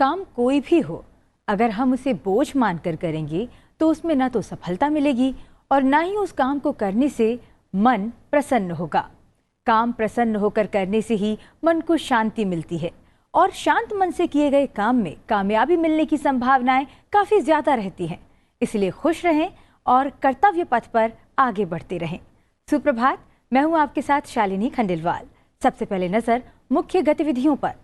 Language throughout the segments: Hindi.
काम कोई भी हो, अगर हम उसे बोझ मानकर करेंगे तो उसमें न तो सफलता मिलेगी और न ही उस काम को करने से मन प्रसन्न होगा। काम प्रसन्न होकर करने से ही मन को शांति मिलती है और शांत मन से किए गए काम में कामयाबी मिलने की संभावनाएं काफी ज्यादा रहती हैं। इसलिए खुश रहें और कर्तव्य पथ पर आगे बढ़ते रहें। सुप्रभात, मैं हूं आपके साथ शालिनी खंडेलवाल। सबसे पहले नजर मुख्य गतिविधियों पर।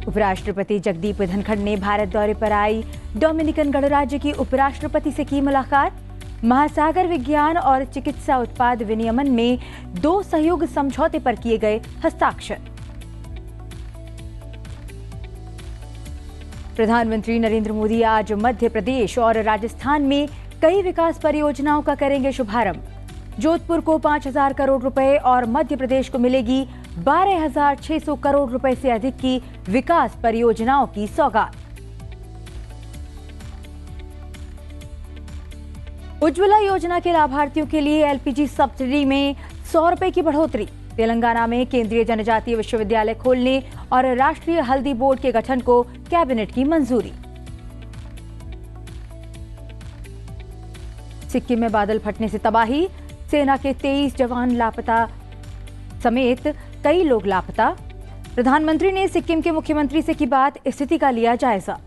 उपराष्ट्रपति जगदीप धनखड़ ने भारत दौरे पर आई डोमिनिकन गणराज्य की उपराष्ट्रपति से की मुलाकात। महासागर विज्ञान और चिकित्सा उत्पाद विनियमन में 2 सहयोग समझौते पर किए गए हस्ताक्षर। प्रधानमंत्री नरेंद्र मोदी आज मध्य प्रदेश और राजस्थान में कई विकास परियोजनाओं का करेंगे शुभारंभ। जोधपुर को 5,000 करोड़ रुपए और मध्य प्रदेश को मिलेगी 12,600 करोड़ रुपए से अधिक की विकास परियोजनाओं की सौगात। उज्ज्वला योजना के लाभार्थियों के लिए एलपीजी सब्सिडी में 100 रुपए की बढ़ोतरी। तेलंगाना में केंद्रीय जनजातीय विश्वविद्यालय खोलने और राष्ट्रीय हल्दी बोर्ड के गठन को कैबिनेट की मंजूरी। सिक्किम में बादल फटने से तबाही, सेना के 23 जवान लापता समेत कई लोग लापता। प्रधानमंत्री ने सिक्किम के मुख्यमंत्री से की बात, स्थिति का लिया जायजा।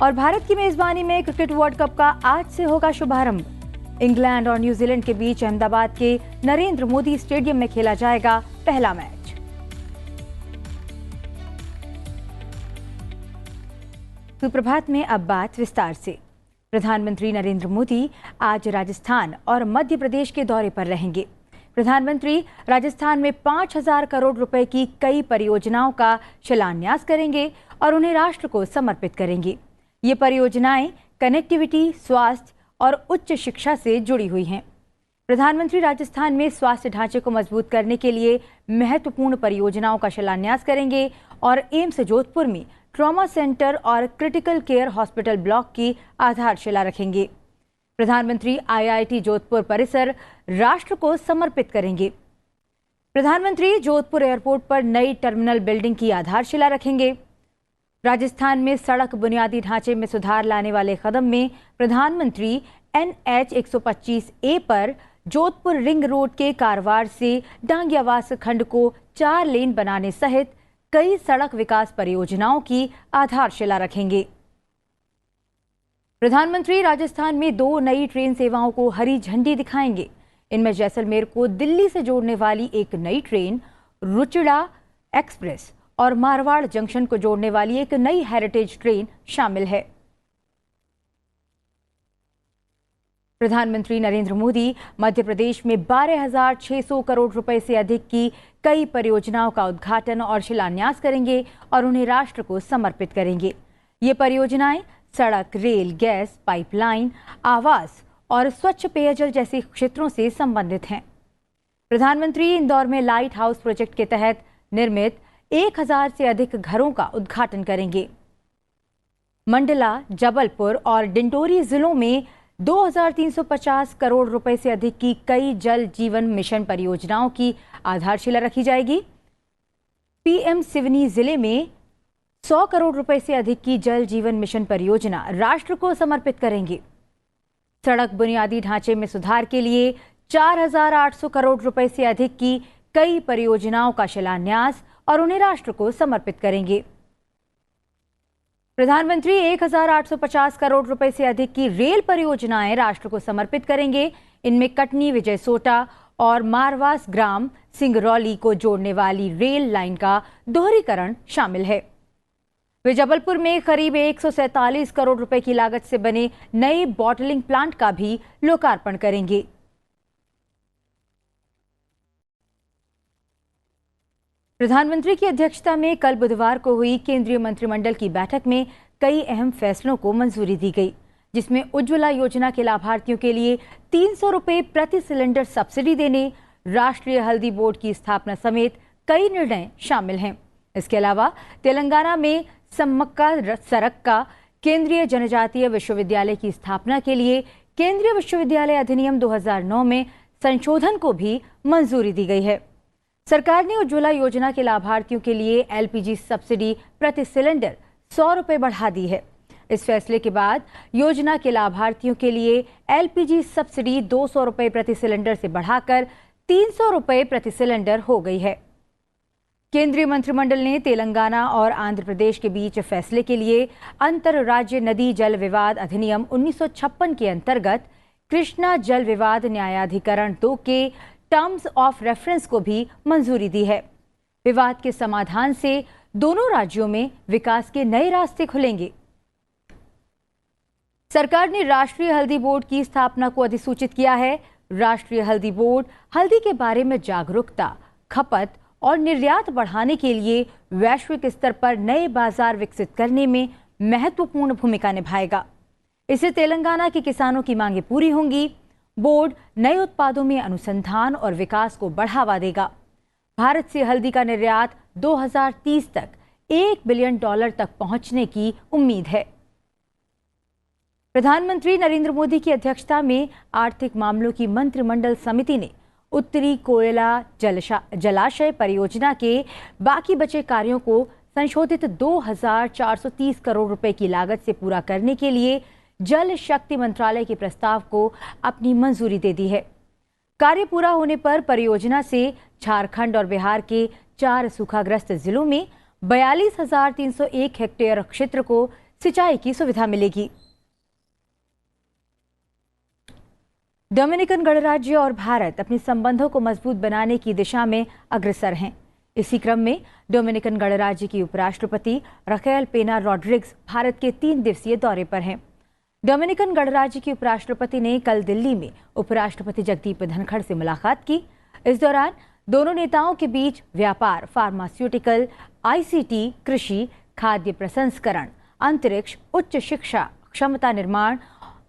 और भारत की मेजबानी में क्रिकेट वर्ल्ड कप का आज से होगा शुभारंभ। इंग्लैंड और न्यूजीलैंड के बीच अहमदाबाद के नरेंद्र मोदी स्टेडियम में खेला जाएगा पहला मैच। सुप्रभात में अब बात विस्तार से। प्रधानमंत्री नरेंद्र मोदी आज राजस्थान और मध्य प्रदेश के दौरे पर रहेंगे। प्रधानमंत्री राजस्थान में 5,000 करोड़ रुपए की कई परियोजनाओं का शिलान्यास करेंगे और उन्हें राष्ट्र को समर्पित करेंगे। ये परियोजनाएं कनेक्टिविटी, स्वास्थ्य और उच्च शिक्षा से जुड़ी हुई हैं। प्रधानमंत्री राजस्थान में स्वास्थ्य ढांचे को मजबूत करने के लिए महत्वपूर्ण परियोजनाओं का शिलान्यास करेंगे और एम्स जोधपुर में ट्रॉमा सेंटर और क्रिटिकल केयर हॉस्पिटल ब्लॉक की आधारशिला रखेंगे। प्रधानमंत्री आईआईटी जोधपुर परिसर राष्ट्र को समर्पित करेंगे। प्रधानमंत्री जोधपुर एयरपोर्ट पर नई टर्मिनल बिल्डिंग की आधारशिला रखेंगे। राजस्थान में सड़क बुनियादी ढांचे में सुधार लाने वाले कदम में प्रधानमंत्री NH 125A पर जोधपुर रिंग रोड के कारवार से डांगियावास खंड को 4 लेन बनाने सहित कई सड़क विकास परियोजनाओं की आधारशिला रखेंगे। प्रधानमंत्री राजस्थान में 2 नई ट्रेन सेवाओं को हरी झंडी दिखाएंगे। इनमें जैसलमेर को दिल्ली से जोड़ने वाली एक नई ट्रेन रुचिड़ा एक्सप्रेस और मारवाड़ जंक्शन को जोड़ने वाली एक नई हेरिटेज ट्रेन शामिल है। प्रधानमंत्री नरेंद्र मोदी मध्य प्रदेश में 12,600 करोड़ रुपए से अधिक की कई परियोजनाओं का उद्घाटन और शिलान्यास करेंगे और उन्हें राष्ट्र को समर्पित करेंगे। ये परियोजनाएं सड़क, रेल, गैस पाइपलाइन, आवास और स्वच्छ पेयजल जैसे क्षेत्रों से संबंधित हैं। प्रधानमंत्री इंदौर में लाइट हाउस प्रोजेक्ट के तहत निर्मित 1,000 से अधिक घरों का उद्घाटन करेंगे। मंडला, जबलपुर और डिंडोरी जिलों में 2,350 करोड़ रुपए से अधिक की कई जल जीवन मिशन परियोजनाओं की आधारशिला रखी जाएगी। पीएम सिवनी जिले में 100 करोड़ रुपए से अधिक की जल जीवन मिशन परियोजना राष्ट्र को समर्पित करेंगे। सड़क बुनियादी ढांचे में सुधार के लिए 4,800 करोड़ रुपए से अधिक की कई परियोजनाओं का शिलान्यास और उन्हें राष्ट्र को समर्पित करेंगे। प्रधानमंत्री 1,850 करोड़ रुपए से अधिक की रेल परियोजनाएं राष्ट्र को समर्पित करेंगे। इनमें कटनी, विजयसोटा और मारवास ग्राम सिंगरौली को जोड़ने वाली रेल लाइन का दोहरीकरण शामिल है। वे जबलपुर में करीब 147 करोड़ रुपए की लागत से बने नए बॉटलिंग प्लांट का भी लोकार्पण करेंगे। प्रधानमंत्री की अध्यक्षता में कल बुधवार को हुई केंद्रीय मंत्रिमंडल की बैठक में कई अहम फैसलों को मंजूरी दी गई, जिसमें उज्ज्वला योजना के लाभार्थियों के लिए 300 रुपए प्रति सिलेंडर सब्सिडी देने, राष्ट्रीय हल्दी बोर्ड की स्थापना समेत कई निर्णय शामिल हैं। इसके अलावा तेलंगाना में सम्मक्का सरक्का केंद्रीय जनजातीय विश्वविद्यालय की स्थापना के लिए केंद्रीय विश्वविद्यालय अधिनियम 2009 में संशोधन को भी मंजूरी दी गई है। सरकार ने उज्ज्वला योजना के लाभार्थियों के लिए एलपीजी सब्सिडी प्रति सिलेंडर 100 रुपये बढ़ा दी है। इस फैसले के बाद योजना के लाभार्थियों के लिए एलपीजी सब्सिडी 200 रुपये प्रति सिलेंडर से बढ़ाकर 300 रुपये प्रति सिलेंडर हो गई है। केंद्रीय मंत्रिमंडल ने तेलंगाना और आंध्र प्रदेश के बीच फैसले के लिए अंतर्राज्य नदी जल विवाद अधिनियम 1956 के अंतर्गत कृष्णा जल विवाद न्यायाधिकरण 2 के टर्म्स ऑफ रेफरेंस को भी मंजूरी दी है। विवाद के समाधान से दोनों राज्यों में विकास के नए रास्ते खुलेंगे। सरकार ने राष्ट्रीय हल्दी बोर्ड की स्थापना को अधिसूचित किया है। राष्ट्रीय हल्दी बोर्ड हल्दी के बारे में जागरूकता, खपत और निर्यात बढ़ाने के लिए वैश्विक स्तर पर नए बाजार विकसित करने में महत्वपूर्ण भूमिका निभाएगा। इससे तेलंगाना के किसानों की मांगें पूरी होंगी। बोर्ड नए उत्पादों में अनुसंधान और विकास को बढ़ावा देगा। भारत से हल्दी का निर्यात 2030 तक $1 बिलियन तक पहुंचने की उम्मीद है। प्रधानमंत्री नरेंद्र मोदी की अध्यक्षता में आर्थिक मामलों की मंत्रिमंडल समिति ने उत्तरी कोयला जलाशय परियोजना के बाकी बचे कार्यों को संशोधित 2,430 करोड़ रुपए की लागत से पूरा करने के लिए जल शक्ति मंत्रालय के प्रस्ताव को अपनी मंजूरी दे दी है। कार्य पूरा होने पर परियोजना से झारखंड और बिहार के 4 सूखाग्रस्त जिलों में 42,301 हेक्टेयर क्षेत्र को सिंचाई की सुविधा मिलेगी। डोमिनिकन गणराज्य और भारत अपने संबंधों को मजबूत बनाने की दिशा में अग्रसर हैं। इसी क्रम में डोमिनिकन गणराज्य की उपराष्ट्रपति रकेल पेना रॉड्रिग्स भारत के 3 दिवसीय दौरे पर हैं। डोमिनिकन गणराज्य की उपराष्ट्रपति ने कल दिल्ली में उपराष्ट्रपति जगदीप धनखड़ से मुलाकात की। इस दौरान दोनों नेताओं के बीच व्यापार, फार्मास्यूटिकल, आईसीटी, कृषि, खाद्य प्रसंस्करण, अंतरिक्ष, उच्च शिक्षा, क्षमता निर्माण,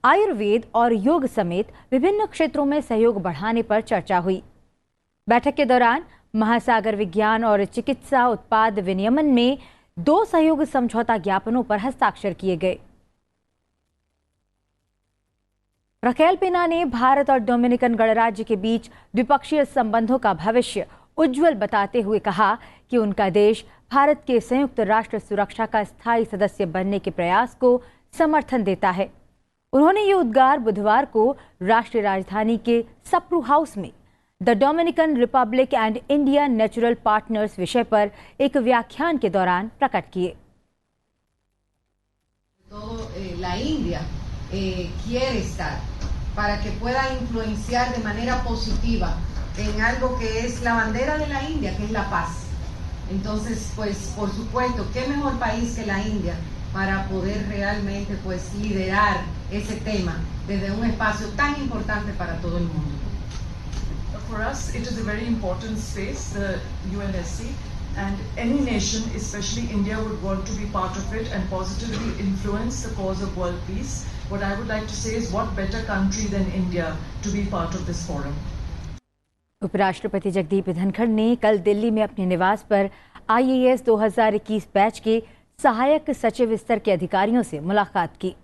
आयुर्वेद और योग समेत विभिन्न क्षेत्रों में सहयोग बढ़ाने पर चर्चा हुई। बैठक के दौरान महासागर विज्ञान और चिकित्सा उत्पाद विनियमन में 2 सहयोग समझौता ज्ञापनों पर हस्ताक्षर किए गए। रकेल पेना ने भारत और डोमिनिकन गणराज्य के बीच द्विपक्षीय संबंधों का भविष्य उज्जवल बताते हुए कहा कि उनका देश भारत के संयुक्त राष्ट्र सुरक्षा का स्थायी सदस्य बनने के प्रयास को समर्थन देता है। उन्होंने ये उद्गार बुधवार को राष्ट्रीय राजधानी के सप्रू हाउस में the Dominican Republic and India natural partners विषय पर एक व्याख्यान के दौरान प्रकट किए। La India quiere estar para que pueda influenciar de manera positiva en algo que es la bandera de la India, que es la paz. Entonces, pues, por supuesto, qué mejor país que la India para poder realmente, pues, liderar ese tema desde un espacio tan importante para todo el mundo. For us, it is a very important space, the UNSC, and any nation, especially India, would want to be part of it and positively influence the cause of world peace. What I would like to say is, what better country than India to be part of this forum? उपराष्ट्रपति जगदीप धनखड़ ने कल दिल्ली में अपने निवास पर IAS 2021 बैच के सहायक सचिव स्तर के अधिकारियों से मुलाकात की।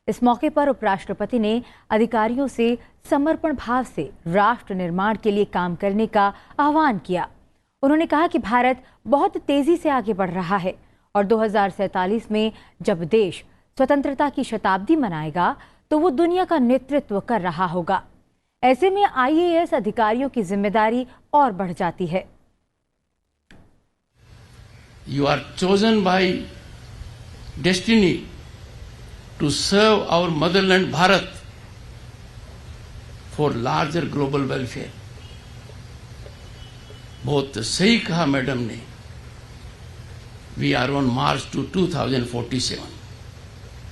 इस मौके पर उपराष्ट्रपति ने अधिकारियों से समर्पण भाव से राष्ट्र निर्माण के लिए काम करने का आह्वान किया। उन्होंने कहा कि भारत बहुत तेजी से आगे बढ़ रहा है और 2047 में जब देश स्वतंत्रता की शताब्दी मनाएगा तो वो दुनिया का नेतृत्व कर रहा होगा। ऐसे में IAS अधिकारियों की जिम्मेदारी और बढ़ जाती है। You are chosen by destiny to serve our motherland Bharat for larger global welfare. बहुत सही कहा मैडम ने। We are on march to 2047.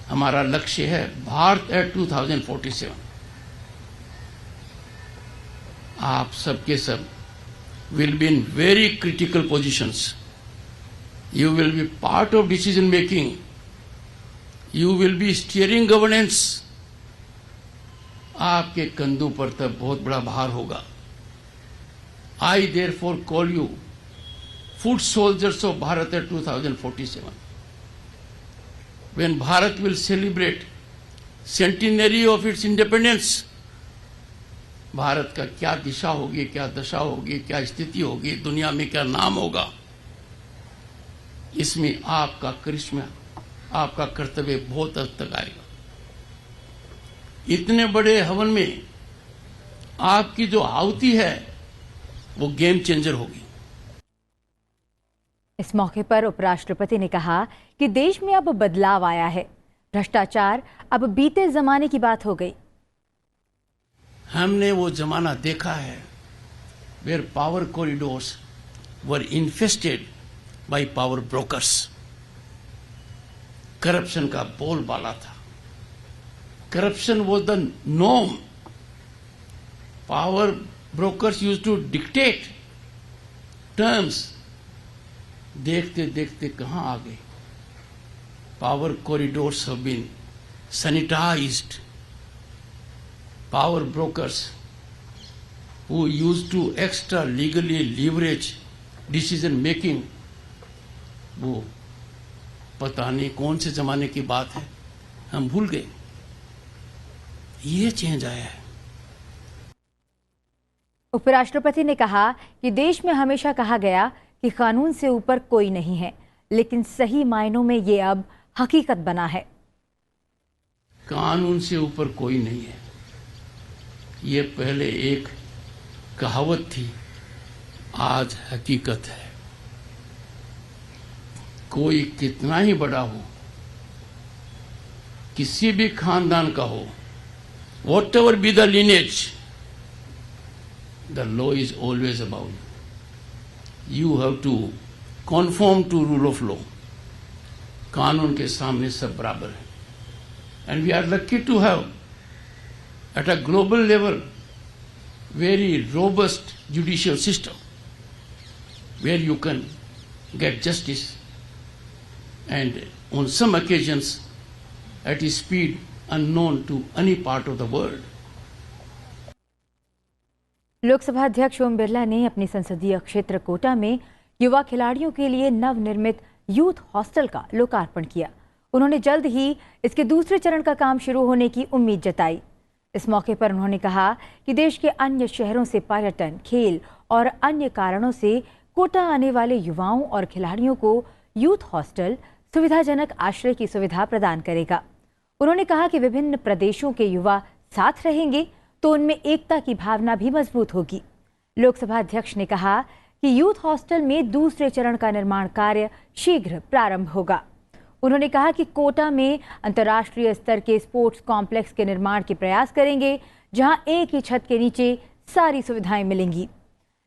हमारा लक्ष्य है भारत एट 2047। आप सबके सब will be in very critical positions. You will be part of decision making. You will be steering governance. आपके कंधों पर तब बहुत बड़ा भार होगा। I therefore call you foot soldiers of Bharat at 2047. When Bharat will celebrate centenary of its independence, Bharat का क्या दिशा होगी, क्या दशा होगी, क्या स्थिति होगी, दुनिया में क्या नाम होगा, इसमें आपका करिश्मा, आपका कर्तव्य बहुत हद तक आएगा। इतने बड़े हवन में आपकी जो आहुति है वो गेम चेंजर होगी। इस मौके पर उपराष्ट्रपति ने कहा कि देश में अब बदलाव आया है, भ्रष्टाचार अब बीते जमाने की बात हो गई। हमने वो जमाना देखा है where power corridors were infested by power brokers. Corruption का बोलबाला था, corruption was the norm. Power brokers used to dictate terms. देखते देखते कहां आ गए। Power corridors have been sanitised. Power brokers who used to extra legally leverage decision making, वो पता नहीं कौन से जमाने की बात है, हम भूल गए। ये चेंज आया है। उपराष्ट्रपति ने कहा कि देश में हमेशा कहा गया कि कानून से ऊपर कोई नहीं है, लेकिन सही मायनों में ये अब हकीकत बना है। कानून से ऊपर कोई नहीं है, ये पहले एक कहावत थी, आज हकीकत है। कोई कितना ही बड़ा हो, किसी भी खानदान का हो, what ever be the lineage, the law is always about you have to conform to rule of law. कानून के सामने सब बराबर है। And we are lucky to have at a global level very robust judicial system where you can get justice, and on some occasions at a speed unknown to any part of the world. Lok Sabha अध्यक्ष ओम बिरला ने अपने संसदीय क्षेत्र कोटा में युवा खिलाड़ियों के लिए नवनिर्मित यूथ हॉस्टल का लोकार्पण किया। उन्होंने जल्द ही इसके दूसरे चरण का काम शुरू होने की उम्मीद जताई। इस मौके पर उन्होंने कहा कि देश के अन्य शहरों से पर्यटन, खेल और अन्य कारणों से कोटा आने वाले युवाओं और खिलाड़ियों को यूथ हॉस्टल सुविधाजनक आश्रय की सुविधा प्रदान करेगा। उन्होंने कहा कि विभिन्न प्रदेशों के युवा साथ रहेंगे तो उनमें एकता की भावना भी मजबूत होगी। लोकसभा अध्यक्ष ने कहा कि यूथ हॉस्टल में दूसरे चरण का निर्माण कार्य शीघ्र प्रारंभ होगा। उन्होंने कहा कि कोटा में अंतर्राष्ट्रीय स्तर के स्पोर्ट्स कॉम्प्लेक्स के निर्माण के प्रयास करेंगे, जहां एक ही छत के नीचे सारी सुविधाएं मिलेंगी।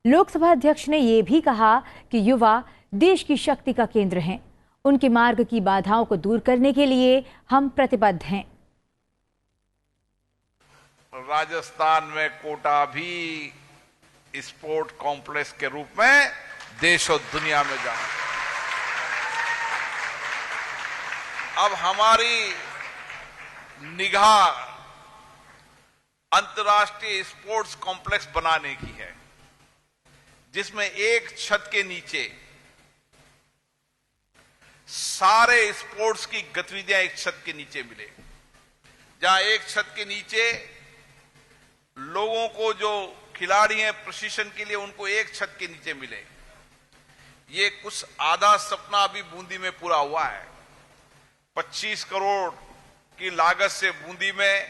लोकसभा अध्यक्ष ने यह भी कहा कि युवा देश की शक्ति का केंद्र हैं। उनके मार्ग की बाधाओं को दूर करने के लिए हम प्रतिबद्ध हैं। राजस्थान में कोटा भी स्पोर्ट कॉम्प्लेक्स के रूप में देश और दुनिया में जाना। अब हमारी निगाह अंतर्राष्ट्रीय स्पोर्ट्स कॉम्प्लेक्स बनाने की है, जिसमें एक छत के नीचे सारे स्पोर्ट्स की गतिविधियां एक छत के नीचे मिले। जहां एक छत के नीचे लोगों को जो खिलाड़ी हैं प्रशिक्षण के लिए, उनको एक छत के नीचे मिले। ये कुछ आधा सपना अभी बूंदी में पूरा हुआ है। 25 करोड़ की लागत से बूंदी में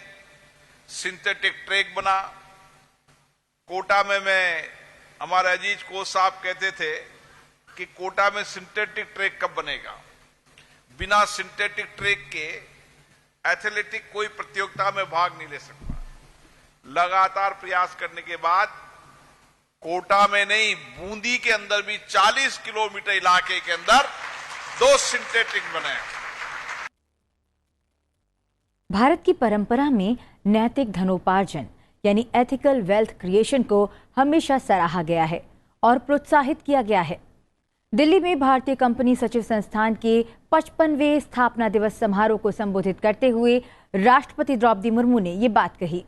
सिंथेटिक ट्रैक बना। कोटा में हमारे अजीज कोच साहब कहते थे कि कोटा में सिंथेटिक ट्रैक कब बनेगा। बिना सिंथेटिक ट्रैक के एथलेटिक कोई प्रतियोगिता में भाग नहीं ले सकता। लगातार प्रयास करने के बाद कोटा में नहीं, बूंदी के अंदर भी 40 किलोमीटर इलाके के अंदर 2 सिंथेटिक बने। भारत की परंपरा में नैतिक धनोपार्जन यानी एथिकल वेल्थ क्रिएशन को हमेशा सराहा गया है और प्रोत्साहित किया गया है। दिल्ली में भारतीय कंपनी सचिव संस्थान के 55वें स्थापना दिवस समारोह को संबोधित करते हुए राष्ट्रपति द्रौपदी मुर्मू ने ये बात कही।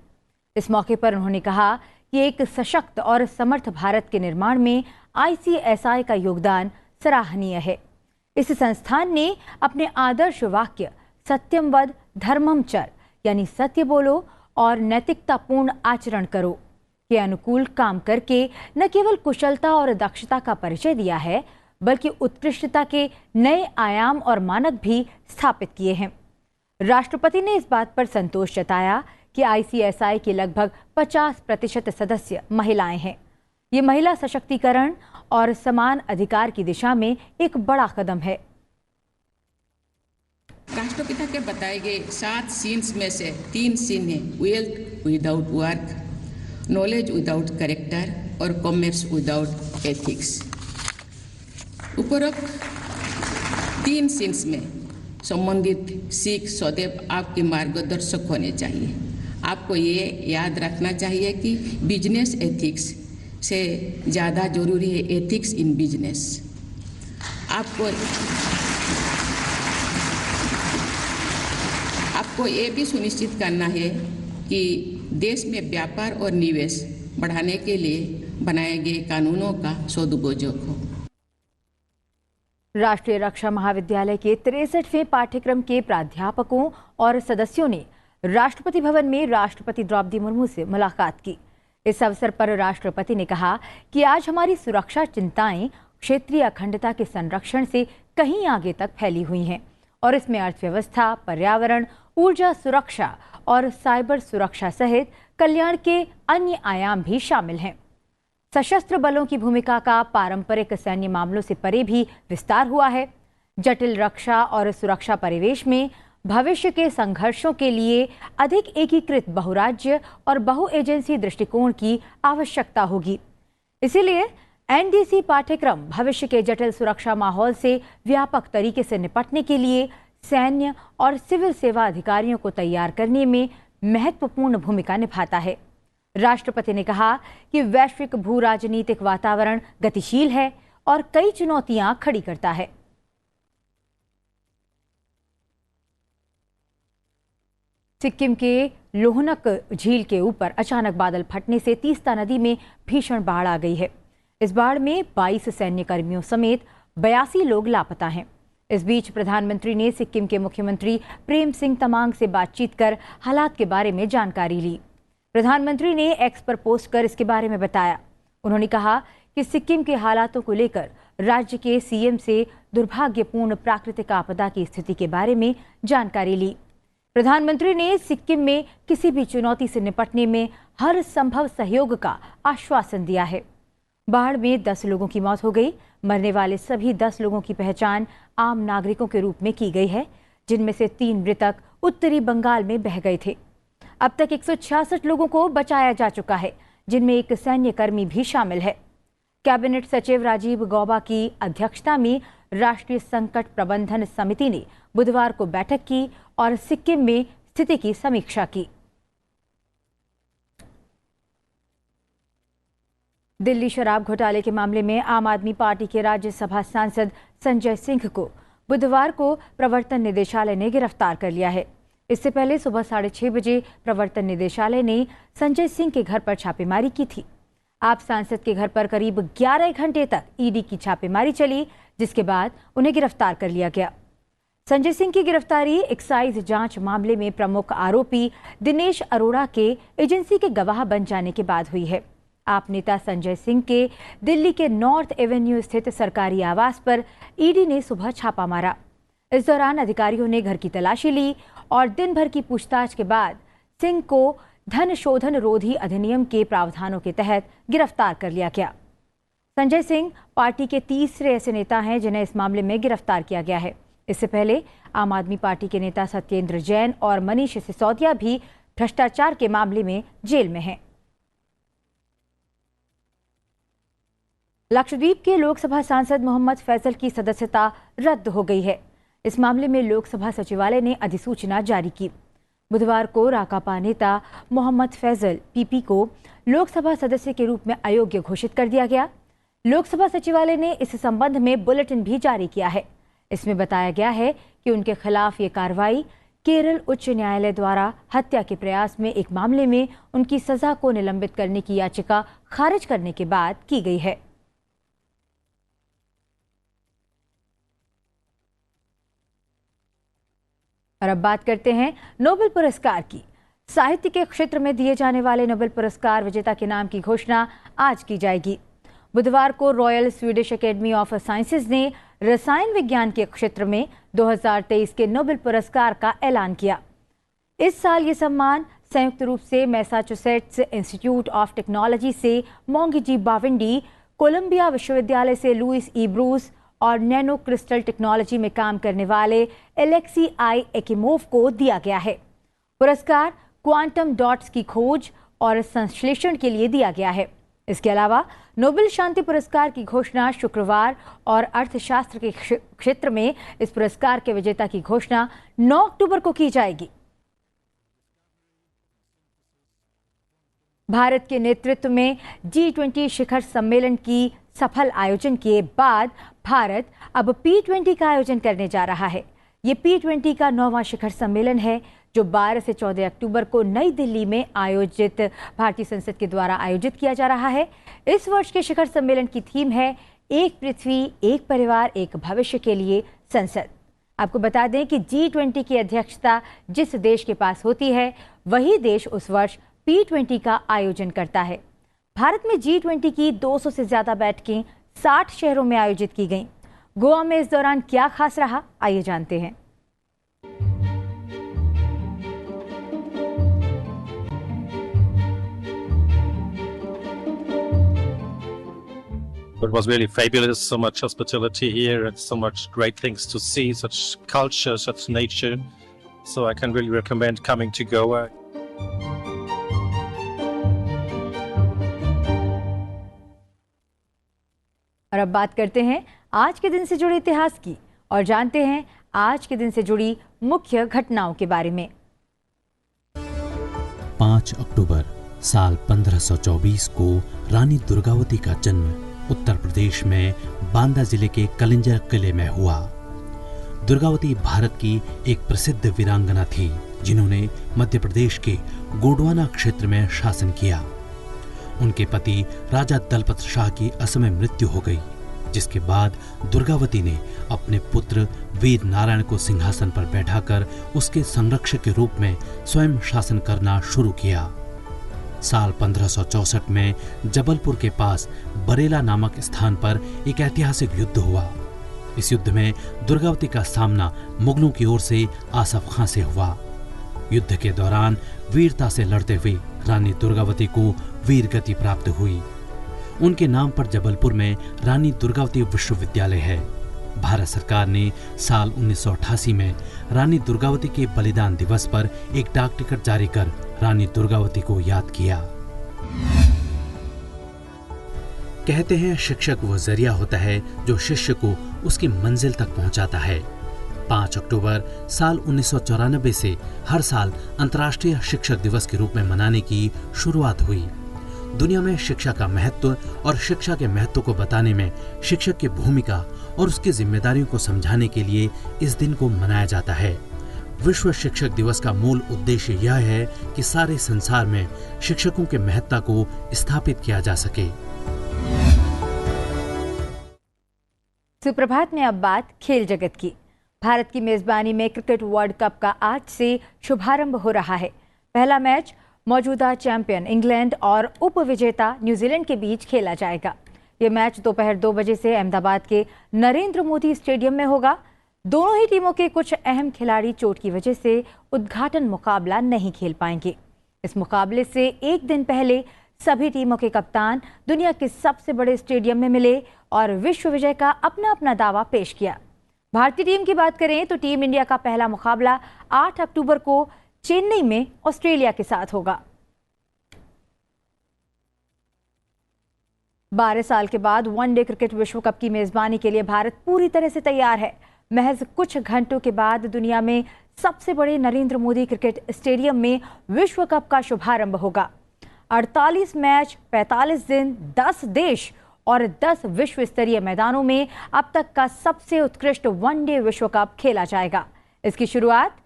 इस मौके पर उन्होंने कहा कि एक सशक्त और समर्थ भारत के निर्माण में ICSI का योगदान सराहनीय है। इस संस्थान ने अपने आदर्श वाक्य सत्यम वद धर्मम चर यानी सत्य बोलो और नैतिकतापूर्ण आचरण करो के अनुकूल काम करके न केवल कुशलता और दक्षता का परिचय दिया है, बल्कि उत्कृष्टता के नए आयाम और मानक भी स्थापित किए हैं। राष्ट्रपति ने इस बात पर संतोष जताया कि ICSI के लगभग 50% सदस्य महिलाएं हैं। ये महिला सशक्तिकरण और समान अधिकार की दिशा में एक बड़ा कदम है। राष्ट्रपिता के बताए गए 7 सीन्स में से 3 सीन है wealth without work, knowledge without character और कॉमर्स विदाउट एथिक्स। उपरोक्त 3 सीन्स में संबंधित सीख सदैव आपके मार्गदर्शक होने चाहिए। आपको ये याद रखना चाहिए कि बिजनेस एथिक्स से ज़्यादा जरूरी है एथिक्स इन बिजनेस। आपको ये भी सुनिश्चित करना है कि देश में व्यापार और निवेश बढ़ाने के लिए बनाए गए कानूनों का सदुपयोग हो। राष्ट्रीय रक्षा महाविद्यालय के 63वें पाठ्यक्रम के प्राध्यापकों और सदस्यों ने राष्ट्रपति भवन में राष्ट्रपति द्रौपदी मुर्मू से मुलाकात की। इस अवसर पर राष्ट्रपति ने कहा कि आज हमारी सुरक्षा चिंताएं क्षेत्रीय अखंडता के संरक्षण से कहीं आगे तक फैली हुई हैं और इसमें अर्थव्यवस्था, पर्यावरण, ऊर्जा सुरक्षा और साइबर सुरक्षा सहित कल्याण के अन्य आयाम भी शामिल हैं। सशस्त्र बलों की भूमिका का पारंपरिक सैन्य मामलों से परे भी विस्तार हुआ है। जटिल रक्षा और सुरक्षा परिवेश में भविष्य के संघर्षों के लिए अधिक एकीकृत बहुराज्य और बहु एजेंसी दृष्टिकोण की आवश्यकता होगी। इसीलिए NDC पाठ्यक्रम भविष्य के जटिल सुरक्षा माहौल से व्यापक तरीके से निपटने के लिए सैन्य और सिविल सेवा अधिकारियों को तैयार करने में महत्वपूर्ण भूमिका निभाता है। राष्ट्रपति ने कहा कि वैश्विक भू राजनीतिक वातावरण गतिशील है और कई चुनौतियां खड़ी करता है। सिक्किम के लोहनक झील के ऊपर अचानक बादल फटने से तीस्ता नदी में भीषण बाढ़ आ गई है। इस बाढ़ में 22 सैन्य कर्मियों समेत 82 लोग लापता हैं। इस बीच प्रधानमंत्री ने सिक्किम के मुख्यमंत्री प्रेम सिंह तमांग से बातचीत कर हालात के बारे में जानकारी ली। प्रधानमंत्री ने एक्स पर पोस्ट कर इसके बारे में बताया। उन्होंने कहा कि सिक्किम के हालातों को लेकर राज्य के CM से दुर्भाग्यपूर्ण प्राकृतिक आपदा की स्थिति के बारे में जानकारी ली। प्रधानमंत्री ने सिक्किम में किसी भी चुनौती से निपटने में हर संभव सहयोग का आश्वासन दिया है। बाढ़ में 10 लोगों की मौत हो गई। मरने वाले सभी 10 लोगों की पहचान आम नागरिकों के रूप में की गई है, जिनमें से 3 मृतक उत्तरी बंगाल में बह गए थे। अब तक 166 लोगों को बचाया जा चुका है, जिनमें एक सैन्य कर्मी भी शामिल है। कैबिनेट सचिव राजीव गौबा की अध्यक्षता में राष्ट्रीय संकट प्रबंधन समिति ने बुधवार को बैठक की और सिक्किम में स्थिति की समीक्षा की। दिल्ली शराब घोटाले के मामले में आम आदमी पार्टी के राज्यसभा सांसद संजय सिंह को बुधवार को प्रवर्तन निदेशालय ने गिरफ्तार कर लिया है। इससे पहले सुबह 6:30 बजे प्रवर्तन निदेशालय ने संजय सिंह के घर पर छापेमारी की थी। आप सांसद के घर पर करीब 11 घंटे तक ईडी की छापेमारी चली, जिसके बाद उन्हें गिरफ्तार कर लिया गया। संजय सिंह की गिरफ्तारी एक्साइज जांच मामले में प्रमुख आरोपी दिनेश अरोड़ा के एजेंसी के गवाह बन जाने के बाद हुई है। आप नेता संजय सिंह के दिल्ली के नॉर्थ एवेन्यू स्थित सरकारी आवास पर ईडी ने सुबह छापा मारा। इस दौरान अधिकारियों ने घर की तलाशी ली और दिन भर की पूछताछ के बाद सिंह को धन शोधन रोधी अधिनियम के प्रावधानों के तहत गिरफ्तार कर लिया गया। संजय सिंह पार्टी के तीसरे ऐसे नेता हैं जिन्हें इस मामले में गिरफ्तार किया गया है। इससे पहले आम आदमी पार्टी के नेता सत्येंद्र जैन और मनीष सिसोदिया भी भ्रष्टाचार के मामले में जेल में हैं। लक्षद्वीप के लोकसभा सांसद मोहम्मद फैजल की सदस्यता रद्द हो गई है। इस मामले में लोकसभा सचिवालय ने अधिसूचना जारी की। बुधवार को राकापा नेता मोहम्मद फैजल PP को लोकसभा सदस्य के रूप में अयोग्य घोषित कर दिया गया। लोकसभा सचिवालय ने इस संबंध में बुलेटिन भी जारी किया है। इसमें बताया गया है कि उनके खिलाफ ये कार्रवाई केरल उच्च न्यायालय द्वारा हत्या के प्रयास में एक मामले में उनकी सजा को निलंबित करने की याचिका खारिज करने के बाद की गई है। और अब बात करते हैं नोबेल पुरस्कार की। साहित्य के क्षेत्र में दिए जाने वाले नोबेल पुरस्कार विजेता के नाम की घोषणा आज की जाएगी। बुधवार को royal Swedish academy of sciences ने रसायन विज्ञान के क्षेत्र में 2023 के नोबेल पुरस्कार का ऐलान किया। इस साल ये सम्मान संयुक्त रूप से मैसाचुसेट्स इंस्टीट्यूट ऑफ टेक्नोलॉजी से मोंगी जी बाविंडी, कोलंबिया विश्वविद्यालय से लुइस ई ब्रूस और नैनो क्रिस्टल टेक्नोलॉजी में काम करने वाले एलेक्सी आई एकिमोव को दिया गया है। पुरस्कार क्वांटम डॉट्स की खोज और संश्लेषण के लिए दिया गया है। इसके अलावा नोबेल शांति पुरस्कार की घोषणा शुक्रवार और अर्थशास्त्र के क्षेत्र में इस पुरस्कार के विजेता की घोषणा 9 अक्टूबर को की जाएगी। भारत के नेतृत्व में G20 शिखर सम्मेलन की सफल आयोजन के बाद भारत अब P20 का आयोजन करने जा रहा है। ये P20 का 9वां शिखर सम्मेलन है जो 12 से 14 अक्टूबर को नई दिल्ली में आयोजित भारतीय संसद के द्वारा आयोजित किया जा रहा है। इस वर्ष के शिखर सम्मेलन की थीम है एक पृथ्वी, एक परिवार, एक भविष्य के लिए संसद। आपको बता दें कि G20 की अध्यक्षता जिस देश के पास होती है वही देश उस वर्ष P20 का आयोजन करता है। भारत में G20 की 200 से ज्यादा बैठकें 60 शहरों में आयोजित की गईं। गोवा में इस दौरान क्या खास रहा, आइए जानते हैं। It was really fabulous, so much hospitality here and so much great things to see, such culture, such nature. So I can really recommend coming to Goa. और अब बात करते हैं आज के दिन से जुड़े इतिहास की और जानते हैं आज के दिन से जुड़ी मुख्य घटनाओं के बारे में। 5 अक्टूबर साल 1524 को रानी दुर्गावती का जन्म उत्तर प्रदेश में बांदा जिले के कलिंजर किले में हुआ। दुर्गावती भारत की एक प्रसिद्ध वीरांगना थी जिन्होंने मध्य प्रदेश के गोंडवाना क्षेत्र में शासन किया। उनके पति राजा दलपत शाह की असमय मृत्यु हो गई, जिसके बाद दुर्गावती ने अपने पुत्र वीर नारायण को सिंहासन पर बैठाकर उसके संरक्षक के रूप में स्वयं शासन करना शुरू किया। साल 1564 में जबलपुर के पास बरेला नामक स्थान पर एक ऐतिहासिक युद्ध हुआ। इस युद्ध में दुर्गावती का सामना मुगलों की ओर से आसफ खां से हुआ। युद्ध के दौरान वीरता से लड़ते हुए रानी दुर्गावती को वीर गति प्राप्त हुई। उनके नाम पर जबलपुर में रानी दुर्गावती विश्वविद्यालय है। भारत सरकार ने साल 1988 में रानी दुर्गावती के बलिदान दिवस पर एक डाक टिकट जारी कर रानी दुर्गावती को याद किया। कहते हैं शिक्षक वो जरिया होता है जो शिष्य को उसकी मंजिल तक पहुंचाता है। 5 अक्टूबर साल 1994 से हर साल अंतर्राष्ट्रीय शिक्षक दिवस के रूप में मनाने की शुरुआत हुई। दुनिया में शिक्षा का महत्व और शिक्षा के महत्व को बताने में शिक्षक की भूमिका और उसकी जिम्मेदारियों को समझाने के लिए इस दिन को मनाया जाता है। विश्व शिक्षक दिवस का मूल उद्देश्य यह है कि सारे संसार में शिक्षकों के महत्ता को स्थापित किया जा सके। सुप्रभात में अब बात खेल जगत की। भारत की मेजबानी में क्रिकेट वर्ल्ड कप का आज से शुभारंभ हो रहा है। पहला मैच मौजूदा चैंपियन इंग्लैंड और उपविजेता न्यूजीलैंड के बीच खेला जाएगा। यह मैच दोपहर 2 बजे से अहमदाबाद के नरेंद्र मोदी स्टेडियम में होगा। दोनों ही टीमों के कुछ अहम खिलाड़ी चोट की वजह से उद्घाटन मुकाबला नहीं खेल पाएंगे। इस मुकाबले से एक दिन पहले सभी टीमों के कप्तान दुनिया के सबसे बड़े स्टेडियम में मिले और विश्व विजय का अपना अपना दावा पेश किया। भारतीय टीम की बात करें तो टीम इंडिया का पहला मुकाबला 8 अक्टूबर को चेन्नई में ऑस्ट्रेलिया के साथ होगा। 12 साल के बाद वनडे क्रिकेट विश्व कप की मेजबानी के लिए भारत पूरी तरह से तैयार है। महज कुछ घंटों के बाद दुनिया में सबसे बड़े नरेंद्र मोदी क्रिकेट स्टेडियम में विश्व कप का शुभारंभ होगा। 48 मैच, 45 दिन, 10 देश और 10 विश्व स्तरीय मैदानों में अब तक का सबसे उत्कृष्ट वनडे विश्व कप खेला जाएगा। इसकी शुरुआत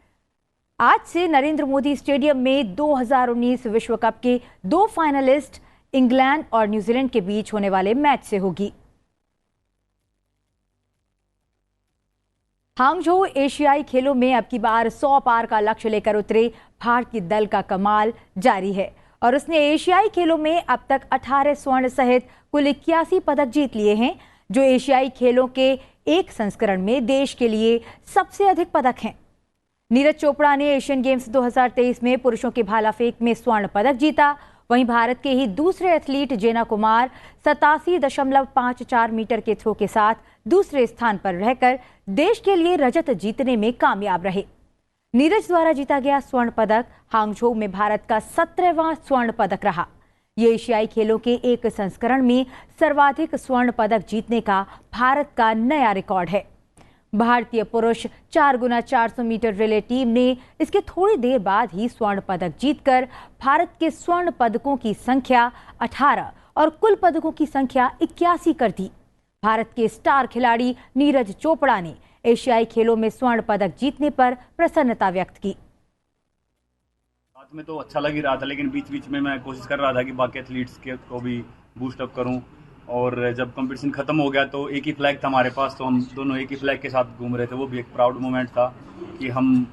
आज से नरेंद्र मोदी स्टेडियम में 2019 विश्व कप के 2 फाइनलिस्ट इंग्लैंड और न्यूजीलैंड के बीच होने वाले मैच से होगी। हांगझोउ एशियाई खेलों में अब की बार 100 पार का लक्ष्य लेकर उतरे भारतीय दल का कमाल जारी है और उसने एशियाई खेलों में अब तक 18 स्वर्ण सहित कुल 81 पदक जीत लिए हैं, जो एशियाई खेलों के एक संस्करण में देश के लिए सबसे अधिक पदक हैं। नीरज चोपड़ा ने एशियन गेम्स 2023 में पुरुषों के भाला फेंक में स्वर्ण पदक जीता। वहीं भारत के ही दूसरे एथलीट जेना कुमार 87.54 मीटर के थ्रो के साथ दूसरे स्थान पर रहकर देश के लिए रजत जीतने में कामयाब रहे। नीरज द्वारा जीता गया स्वर्ण पदक हांगझोउ में भारत का 17वां स्वर्ण पदक रहा। ये एशियाई खेलों के एक संस्करण में सर्वाधिक स्वर्ण पदक जीतने का भारत का नया रिकॉर्ड है। भारतीय पुरुष 4x400 मीटर रिले टीम ने इसके थोड़ी देर बाद ही स्वर्ण पदक जीतकर भारत के स्वर्ण पदकों की संख्या 18 और कुल पदकों की संख्या 81 कर दी। भारत के स्टार खिलाड़ी नीरज चोपड़ा ने एशियाई खेलों में स्वर्ण पदक जीतने पर प्रसन्नता व्यक्त की। साथ में तो अच्छा लग ही रहा था, लेकिन बीच बीच में मैं कोशिश कर रहा था कि बाकी एथलीट्स को भी बूस्ट अप करूं। और जब कंपटीशन खत्म हो गया तो एक ही फ्लैग था हमारे पास, तो हम दोनों एक ही फ्लैग के साथ घूम रहे थे। वो भी एक प्राउड मोमेंट था कि हम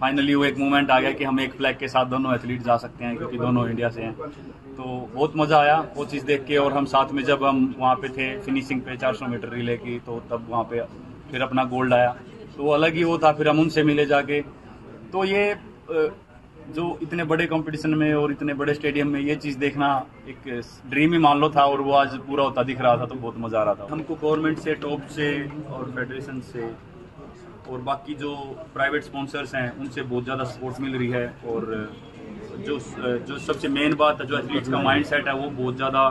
फाइनली वो एक मोमेंट आ गया कि हम एक फ्लैग के साथ दोनों एथलीट जा सकते हैं, क्योंकि दोनों इंडिया से हैं। तो बहुत मज़ा आया वो चीज़ देख के। और हम साथ में जब हम वहाँ पे थे फिनिशिंग पे 400 मीटर रिले की, तो तब वहाँ पे फिर अपना गोल्ड आया, तो वो अलग ही वो था। फिर हम उनसे मिले जाके, तो ये जो इतने बड़े कंपटीशन में और इतने बड़े स्टेडियम में ये चीज़ देखना एक ड्रीम ही मान लो था, और वो आज पूरा होता दिख रहा था, तो बहुत मज़ा आ रहा था। हमको गवर्नमेंट से, टॉप से और फेडरेशन से और बाकी जो प्राइवेट स्पॉन्सर्स हैं उनसे बहुत ज़्यादा सपोर्ट मिल रही है। और जो सबसे मेन बात है, जो एथलीट्स का माइंड सेट है वो बहुत ज़्यादा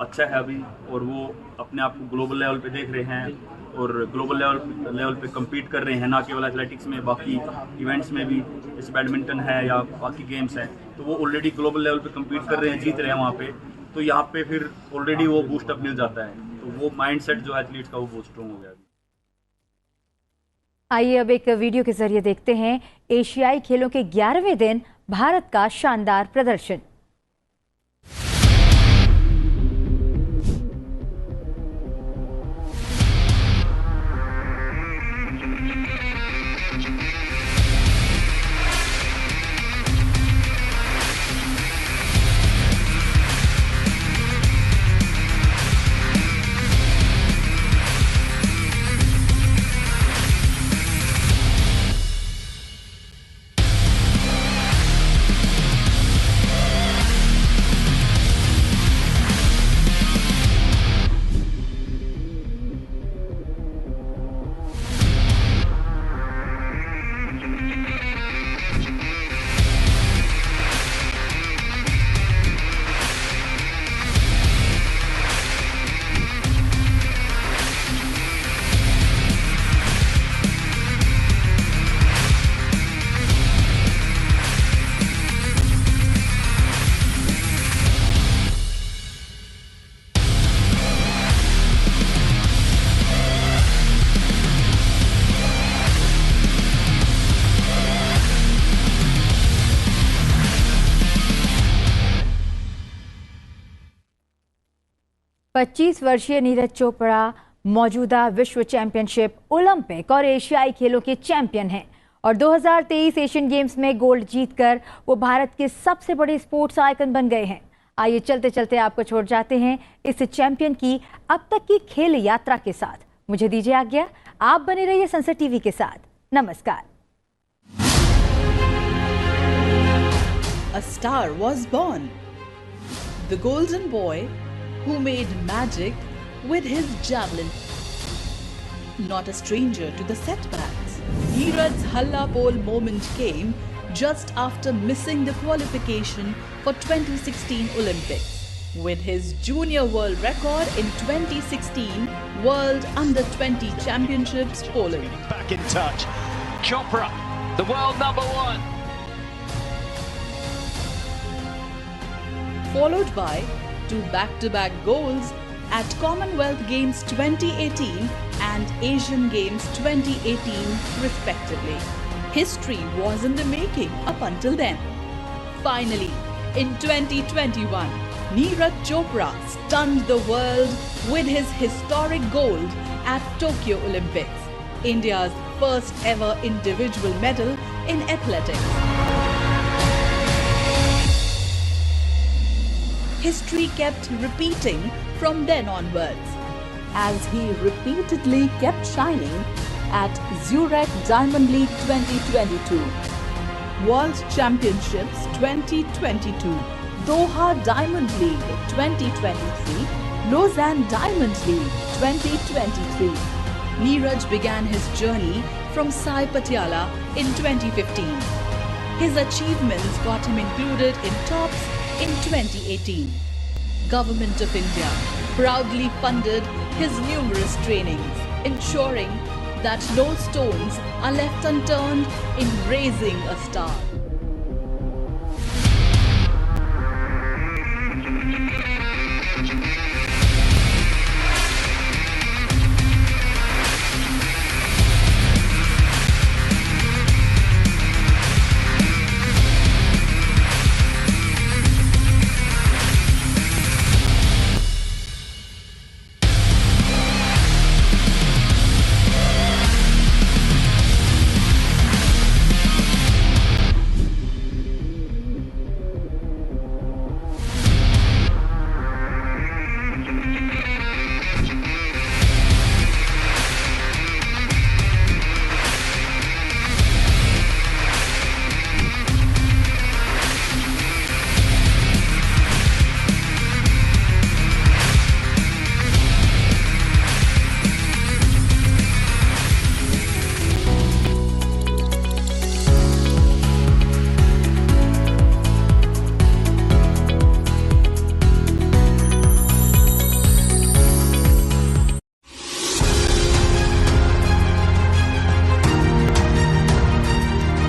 अच्छा है अभी, और वो अपने आप को ग्लोबल लेवल पे देख रहे हैं और ग्लोबल लेवल पे कम्पीट कर रहे हैं, ना केवल एथलेटिक्स में, बाकी इवेंट्स में भी, जैसे बैडमिंटन है या बाकी गेम्स हैं, तो वो ऑलरेडी ग्लोबल लेवल पे कम्पीट कर रहे हैं, जीत रहे हैं वहाँ पे। तो यहाँ पे फिर ऑलरेडी वो बूस्ट अप मिल जाता है, तो वो माइंड सेट जो एथलीट्स का वो बहुत स्ट्रॉन्ग हो गया। आइए अब एक वीडियो के जरिए देखते हैं एशियाई खेलों के 11वें दिन भारत का शानदार प्रदर्शन। पच्चीस वर्षीय नीरज चोपड़ा मौजूदा विश्व चैंपियनशिप, ओलंपिक और एशियाई खेलों के चैंपियन हैं और 2023 एशियन गेम्स में गोल्ड जीतकर वो भारत के सबसे बड़े स्पोर्ट्स आइकन बन गए हैं। आइए चलते चलते आपको छोड़ जाते हैं इस चैंपियन की अब तक की खेल यात्रा के साथ। मुझे दीजिए आज्ञा, आप बने रहिए संसद टीवी के साथ। नमस्कार। A star was born. The golden boy who made magic with his javelin. Not a stranger to the setbacks. Neeraj's Halla pole moment came just after missing the qualification for 2016 Olympics. With his junior world record in 2016 World Under-20 Championships Poland. Back in touch. Chopra, the world number one. Followed by two back-to-back golds at Commonwealth Games 2018 and Asian Games 2018 respectively. History was in the making up until then. Finally, in 2021, Neeraj Chopra stunned the world with his historic gold at Tokyo Olympics. India's first ever individual medal in athletics. History kept repeating from then onwards, as he repeatedly kept shining at Zurich Diamond League 2022, World Championships 2022, Doha Diamond League 2023, Lausanne Diamond League 2023. Neeraj began his journey from Sai Patiala in 2015. His achievements got him included in tops in 2018. Government of India proudly funded his numerous trainings, ensuring that no stones are left unturned in raising a star.